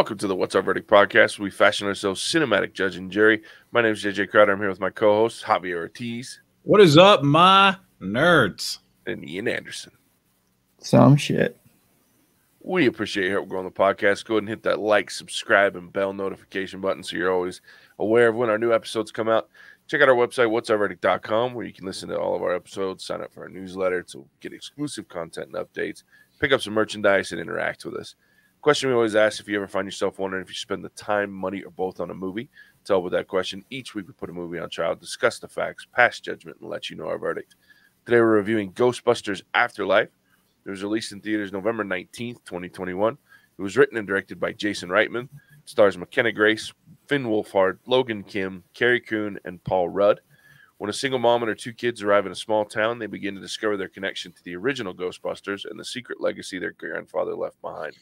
Welcome to the What's Our Verdict podcast. We fashion ourselves cinematic judge and jury. My name is JJ Crowder. I'm here with my co-host, Javier Ortiz. What is up, my nerds? And Ian Anderson. Some shit. We appreciate your help growing the podcast. Go ahead and hit that like, subscribe, and bell notification button so you're always aware of when our new episodes come out. Check out our website, whatsourverdict.com, where you can listen to all of our episodes, sign up for our newsletter to get exclusive content and updates, pick up some merchandise, and interact with us. Question we always ask: if you ever find yourself wondering if you spend the time, money, or both on a movie, to help with that question, each week we put a movie on trial, discuss the facts, pass judgment, and let you know our verdict. Today we're reviewing Ghostbusters Afterlife. It was released in theaters November 19th, 2021. It was written and directed by Jason Reitman. It stars McKenna Grace, Finn Wolfhard, Logan Kim, Carrie Coon, and Paul Rudd. When a single mom and her two kids arrive in a small town, they begin to discover their connection to the original Ghostbusters and the secret legacy their grandfather left behind.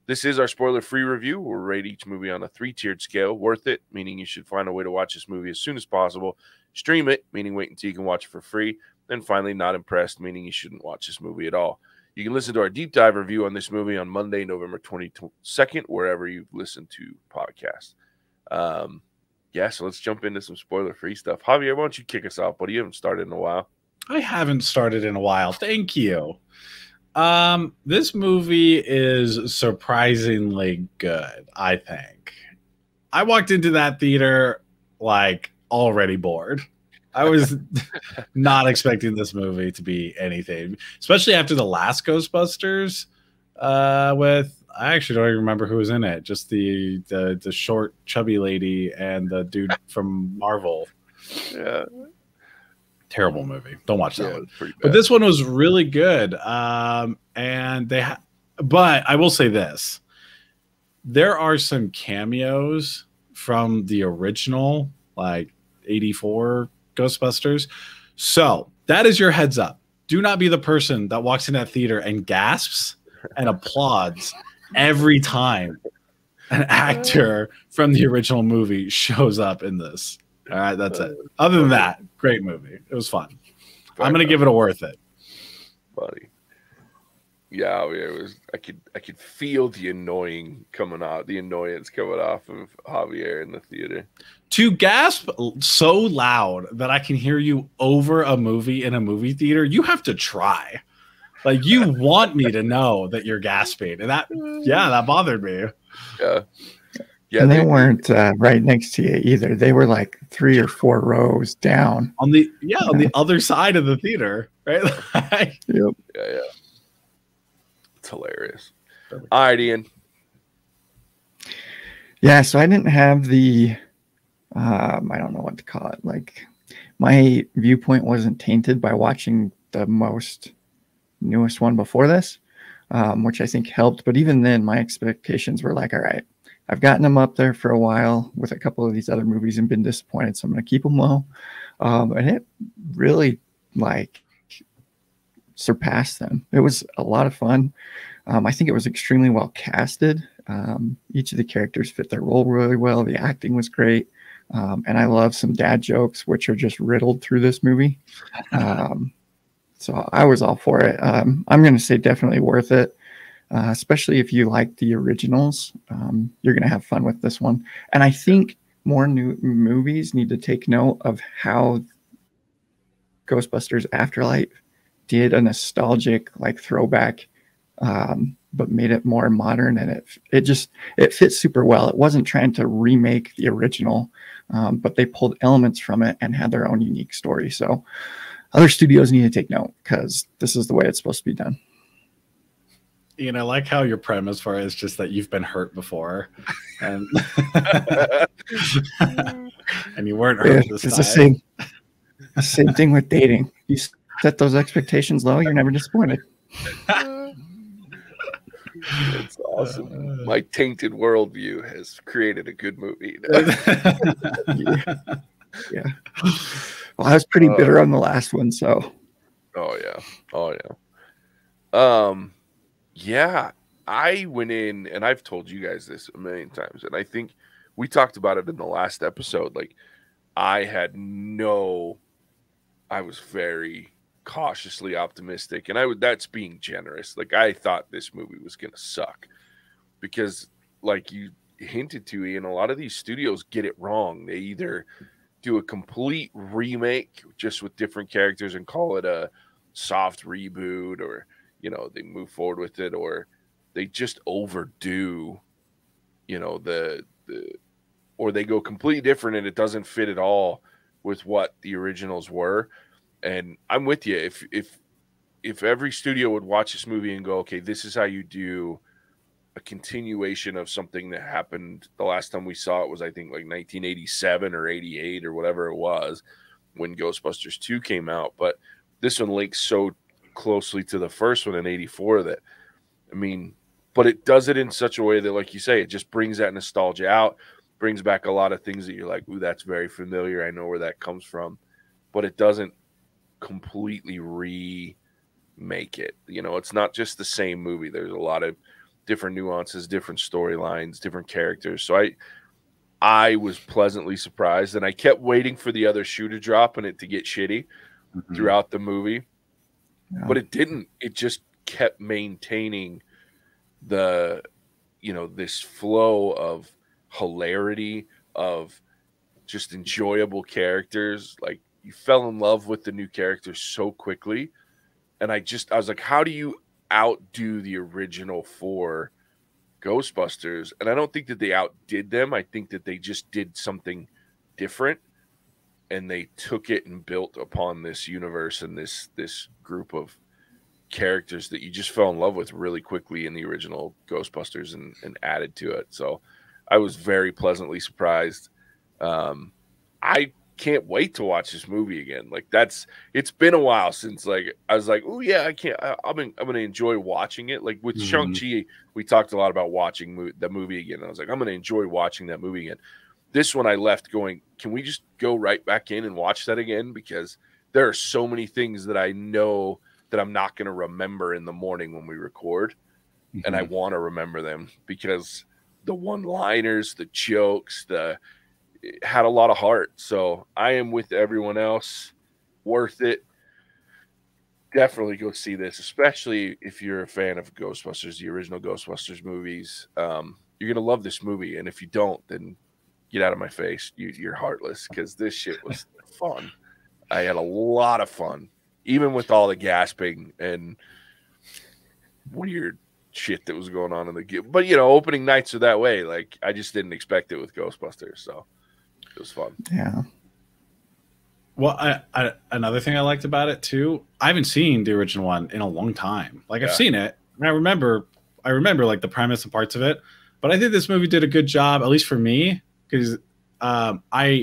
This is our spoiler-free review. We'll rate each movie on a 3-tiered scale. Worth it, meaning you should find a way to watch this movie as soon as possible. Stream it, meaning wait until you can watch it for free. And finally, not impressed, meaning you shouldn't watch this movie at all. You can listen to our deep dive review on this movie on Monday, November 22nd, wherever you listen to podcasts. So let's jump into some spoiler-free stuff. Javier, why don't you kick us off, buddy? You haven't started in a while. I haven't started in a while. Thank you. This movie is surprisingly good, I think. I walked into that theater like already bored. I was not expecting this movie to be anything, especially after the last Ghostbusters I actually don't even remember who was in it. Just the short, chubby lady and the dude from Marvel. Yeah. Terrible movie. Don't watch that one. But this one was really good. But I will say this. There are some cameos from the original, like 84 Ghostbusters. So that is your heads up. Do not be the person that walks in that theater and gasps and applauds every time an actor from the original movie shows up in this. All right, that's it. Other than that, great movie. It was fun. I'm going to give it a worth it. Buddy. Yeah, it was. I could feel the annoyance coming off of Javier in the theater. To gasp so loud that I can hear you over a movie in a movie theater, you have to try. Like, you want me to know that you're gasping, and that bothered me. Yeah, and they weren't right next to you either. They were like 3 or 4 rows down on the other side of the theater, right? Yep. Yeah. It's hilarious. All right, Ian. Yeah, so I didn't have the I don't know what to call it. Like, my viewpoint wasn't tainted by watching the newest one before this, which I think helped. But even then, my expectations were like, all right, I've gotten them up there for a while with a couple of these other movies and been disappointed, so I'm going to keep them low. And it really surpassed them. It was a lot of fun. I think it was extremely well casted. Each of the characters fit their role really well. The acting was great. And I love some dad jokes, which are just riddled through this movie. So I was all for it. I'm going to say definitely worth it, especially if you like the originals. You're going to have fun with this one. And I think more new movies need to take note of how Ghostbusters Afterlife did a nostalgic throwback, but made it more modern, and it fits super well. It wasn't trying to remake the original, but they pulled elements from it and had their own unique story. So other studios need to take note, because this is the way it's supposed to be done. I like how your premise for it is just that you've been hurt before, and and you weren't hurt this time. It's the same thing with dating. You set those expectations low, you're never disappointed. That's awesome. My tainted worldview has created a good movie. Yeah. Well, I was pretty bitter on the last one, so. Oh yeah. I went in, and I've told you guys this a million times, and I think we talked about it in the last episode. I was very cautiously optimistic, and that's being generous. I thought this movie was gonna suck, because like you hinted to, Ian, a lot of these studios get it wrong. They either do a complete remake just with different characters and call it a soft reboot, or, you know, they move forward with it, or they just overdo, you know, or they go completely different and it doesn't fit at all with what the originals were. And I'm with you. If every studio would watch this movie and go, okay, this is how you do a continuation of something that happened the last time we saw it was, I think, like 1987 or 88 or whatever it was when Ghostbusters 2 came out. But this one links so closely to the first one in 84 that, I mean, but it does it in such a way that, like you say, it just brings that nostalgia out, brings back a lot of things that you're like, ooh, that's very familiar. I know where that comes from. But it doesn't completely remake it. You know, it's not just the same movie. There's a lot of different nuances, different storylines, different characters. So I was pleasantly surprised, and I kept waiting for the other shoe to drop and it to get shitty throughout the movie. Yeah. But it didn't. It just kept maintaining the, you know, this flow of hilarity, of just enjoyable characters. Like, you fell in love with the new characters so quickly. And I was like, how do you outdo the original 4 Ghostbusters? And I don't think that they outdid them. I think that they just did something different, and they took it and built upon this universe and this group of characters that you just fell in love with really quickly in the original Ghostbusters and added to it. So I was very pleasantly surprised. I can't wait to watch this movie again. Like, it's been a while since, like, I was like, oh yeah, I'm gonna enjoy watching it. Like with Shang-Chi, we talked a lot about watching the movie again. I was like, I'm gonna enjoy watching that movie again. This one I left going, can we just go right back in and watch that again? Because there are so many things that I know that I'm not going to remember in the morning when we record. And I want to remember them because the one-liners, the jokes, it had a lot of heart. So I am with everyone else. Worth it. Definitely go see this, especially if you're a fan of Ghostbusters, the original Ghostbusters movies. You're going to love this movie. And if you don't, then get out of my face. You're heartless, because this shit was fun. I had a lot of fun, even with all the gasping and weird shit that was going on in the game. But, you know, opening nights are that way. Like, I just didn't expect it with Ghostbusters. So it was fun. Yeah. Well, another thing I liked about it too, I haven't seen the original one in a long time. Like, I've seen it, and I remember like the premise and parts of it, but I think this movie did a good job, at least for me, because I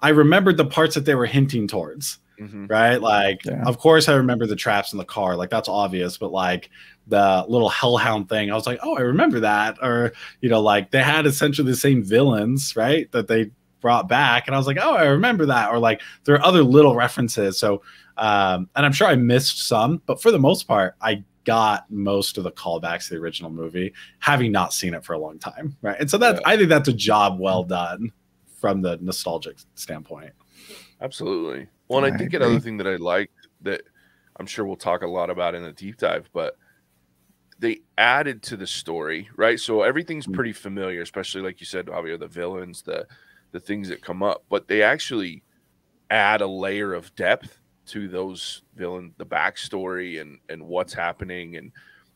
remembered the parts that they were hinting towards, right? Like, of course, I remember the traps in the car, like that's obvious, but like the little hellhound thing, I was like, oh, I remember that. Or, you know, like they had essentially the same villains, right, that they brought back, and I was like, oh, I remember that. Or like there are other little references. So and I'm sure I missed some, but for the most part, I got most of the callbacks to the original movie, having not seen it for a long time, right? And so that I think that's a job well done from the nostalgic standpoint. Absolutely. Well, and I think another thing that I liked that I'm sure we'll talk a lot about in the deep dive, but they added to the story, right? So everything's pretty familiar, especially like you said, Javier, the villains, the things that come up, but they actually add a layer of depth to those villains, the backstory and what's happening,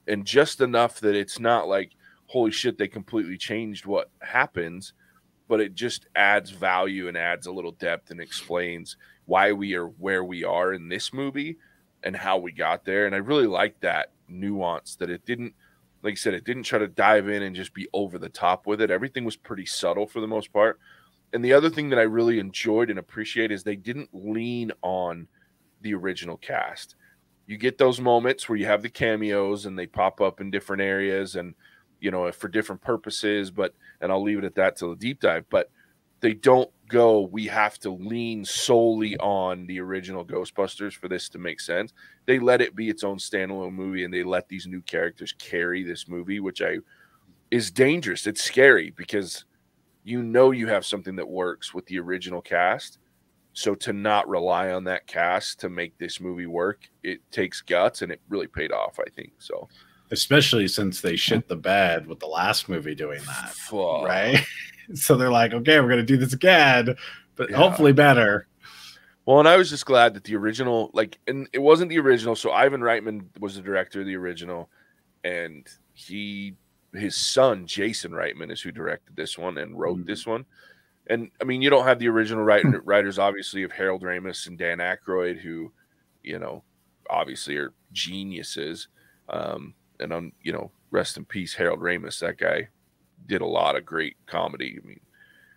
and just enough that it's not like, holy shit, they completely changed what happens, but it just adds value and adds a little depth and explains why we are where we are in this movie and how we got there. And I really like that nuance, that it didn't, like I said, it didn't try to dive in and just be over the top with it. Everything was pretty subtle for the most part. And the other thing that I really enjoyed and appreciate is they didn't lean on the original cast. You get those moments where you have the cameos and they pop up in different areas and, you know, for different purposes, and I'll leave it at that till the deep dive, but they don't go, we have to lean solely on the original Ghostbusters for this to make sense. They let it be its own standalone movie, and they let these new characters carry this movie, which is dangerous. It's scary because you know you have something that works with the original cast. So to not rely on that cast to make this movie work, it takes guts, and it really paid off, I think. So especially since they shit the bed with the last movie doing that, right? So they're like, okay, we're gonna do this again, but hopefully better. Well, and I was just glad that the original, like, and it wasn't the original. So Ivan Reitman was the director of the original, and his son Jason Reitman is who directed this one and wrote this one. And I mean, you don't have the original writers, obviously, of Harold Ramis and Dan Aykroyd, who, you know, obviously are geniuses. And you know, rest in peace, Harold Ramis. That guy did a lot of great comedy. I mean,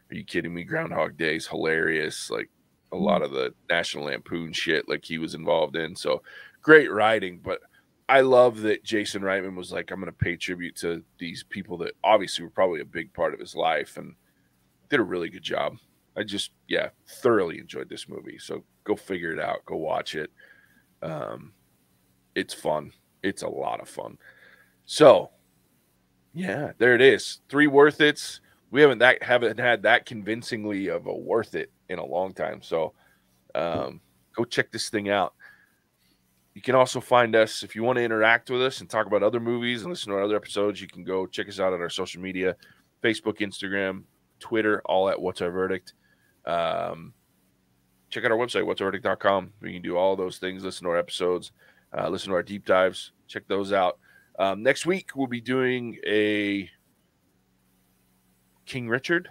are you kidding me? Groundhog Day is hilarious. Like a lot of the National Lampoon shit, like he was involved in. So great writing. But I love that Jason Reitman was like, I'm going to pay tribute to these people that obviously were probably a big part of his life, and did a really good job. I just, thoroughly enjoyed this movie. So go figure it out. Go watch it. It's fun. It's a lot of fun. So, yeah, there it is. 3 worth it's. We haven't had that convincingly of a worth it in a long time. So, go check this thing out. You can also find us if you want to interact with us and talk about other movies and listen to our other episodes. You can go check us out on our social media, Facebook, Instagram, Twitter, all at What's Our Verdict. Check out our website, whatsourverdict.com. We can do all those things, listen to our episodes, listen to our deep dives, check those out. Next week, we'll be doing a King Richard.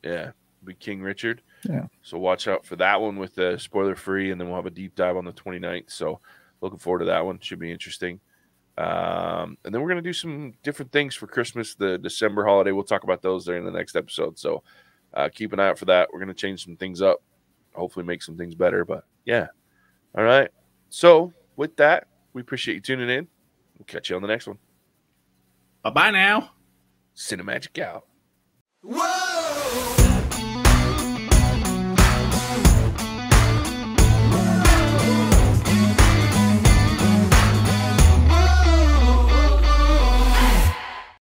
Yeah, it'll be King Richard. Yeah. So watch out for that one with the spoiler free, and then we'll have a deep dive on the 29th. So looking forward to that one. Should be interesting. And then we're going to do some different things for Christmas, the December holiday. We'll talk about those during the next episode. So keep an eye out for that. We're going to change some things up, hopefully make some things better. But yeah. All right. So with that, we appreciate you tuning in. We'll catch you on the next one. Bye-bye now. Cinemagic out. Whoa!